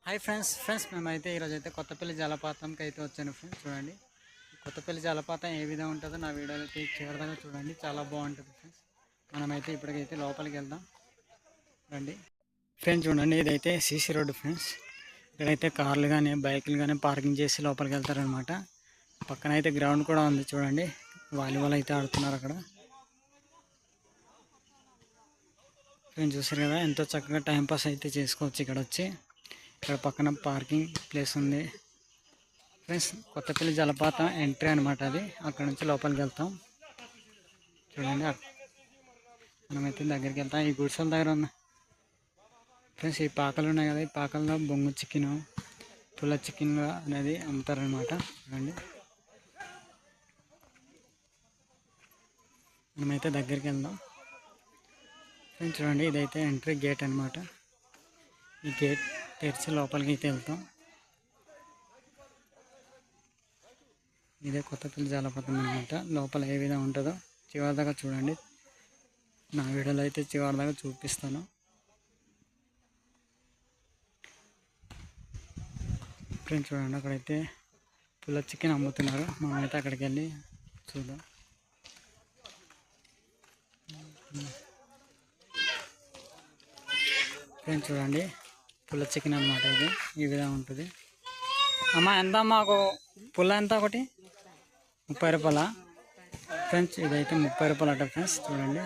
Hi friends మేమైతే ఈరోజు అయితే కొత్తపల్లి జలపాతంకి అయితే వచ్చాను ఫ్రెండ్స్. చూడండి కొత్తపల్లి జలపాతం ఏ విధంగా ఉంటుందో నా వీడియోలో అయితే చివరిదాకా చూడండి, చాలా బాగుంటుంది ఫ్రెండ్స్. మనమైతే ఇప్పటికైతే లోపలికి వెళ్దాం రండి ఫ్రెండ్స్. చూడండి ఇదైతే సీసీ రోడ్డు ఫ్రెండ్స్. ఇక్కడైతే కార్లు కానీ బైకులు కానీ పార్కింగ్ చేసి లోపలికి వెళ్తారనమాట. పక్కన అయితే గ్రౌండ్ కూడా ఉంది చూడండి, వాలీబాల్ అయితే ఆడుతున్నారు అక్కడ ఫ్రెండ్స్. చూసారు కదా ఎంతో చక్కగా టైంపాస్ అయితే చేసుకోవచ్చు ఇక్కడ వచ్చి. ఇక్కడ పక్కన పార్కింగ్ ప్లేస్ ఉంది ఫ్రెండ్స్. కొత్తపల్లి జలపాతం ఎంట్రీ అనమాట అది. అక్కడ నుంచి లోపలికి వెళ్తాం చూడండి. మనమైతే దగ్గరికి వెళ్తాం. ఈ గుడిసెల దగ్గర ఉన్న ఫ్రెండ్స్ ఈ పాకలు ఉన్నాయి కదా, ఈ పాకల్లో బొంగు చికెన్ పుల్ల చికెన్ అనేది అమ్ముతారనమాట. చూడండి మనమైతే దగ్గరికి వెళ్దాం ఫ్రెండ్స్. చూడండి ఇదైతే ఎంట్రీ గేట్ అనమాట. ఈ గేట్ తెరిచి లోపలికి అయితే వెళ్తాం. ఇదే కొత్తపల్లి జలపాతం అనమాట. లోపల ఏ విధంగా ఉంటుందో చివరిదాకా చూడండి. నా వీడియోలో అయితే చివరిదాకా చూపిస్తాను ఫ్రెండ్స్. చూడండి అక్కడైతే పుల్ల చికెన్ అమ్ముతున్నారు. మనమైతే అక్కడికి వెళ్ళి చూద్దాం. ఫ్రెండ్స్ చూడండి పుల్ల చికెన్ అనమాట. ఇది ఈ విధంగా ఉంటుంది. అమ్మ ఎంత అమ్మా ఒక పుల్ల ఎంత? ఒకటి 30 రూపాయల ఫ్రెండ్స్. ఇదైతే 30 రూపాయలు అట ఫ్రెండ్స్. చూడండి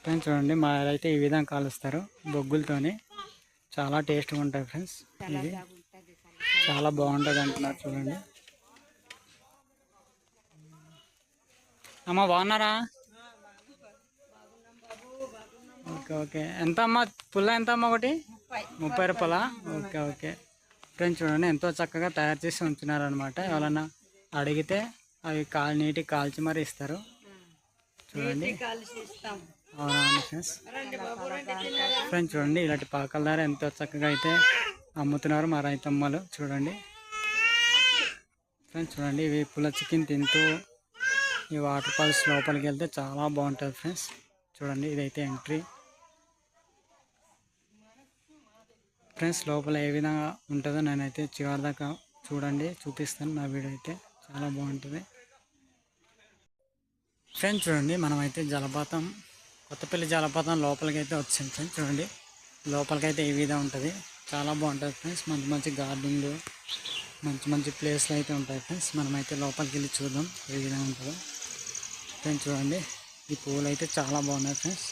ఫ్రెండ్స్. చూడండి మా అయితే ఈ విధంగా కాలుస్తారు బొగ్గులతోని. చాలా టేస్ట్గా ఉంటాయి ఫ్రెండ్స్. ఇది చాలా బాగుంటుంది అంటున్నారు చూడండి. అమ్మ బాగున్నారా? Okay okay. ఎంత అమ్మ పుల్ల ఎంత అమ్మ? ఒకటి 30 రూపాయల. Okay okay friends. చూడండి ఎంతో చక్కగా తయారు చేసి ఉంచున్నారు అనమాట. ఎవరన్నా అడిగితే అవి నీటికి కాల్చి మరి ఇస్తారు చూడండి. అవునవును ఫ్రెండ్స్. ఫ్రెండ్స్ చూడండి ఇలాంటి పాకల ద్వారా ఎంతో చక్కగా అయితే అమ్ముతున్నారు మా రైతమ్మలు చూడండి. ఫ్రెండ్స్ చూడండి ఇవి పుల్ల చికెన్ తింటూ ఈ వాటర్ ఫాల్స్ లోపలికి వెళ్తే చాలా బాగుంటుంది ఫ్రెండ్స్. చూడండి ఇదైతే ఎంట్రీ ఫ్రెండ్స్. లోపల ఏ విధంగా ఉంటుందో నేనైతే చివరిదాకా చూడండి చూపిస్తాను. నా వీడియో అయితే చాలా బాగుంటుంది ఫ్రెండ్స్. చూడండి మనమైతే జలపాతం కొత్తపల్లి జలపాతం లోపలికి అయితే వచ్చింది ఫ్రెండ్స్. చూడండి లోపలికైతే ఏ విధంగా ఉంటుంది, చాలా బాగుంటుంది ఫ్రెండ్స్. మంచి మంచి గార్డెన్లు మంచి మంచి ప్లేస్లు అయితే ఉంటాయి ఫ్రెండ్స్. మనమైతే లోపలికి వెళ్ళి చూద్దాం ఏ విధంగా ఉంటుందో ఫ్రెండ్స్. చూడండి ఈ పూలు అయితే చాలా బాగున్నాయి ఫ్రెండ్స్.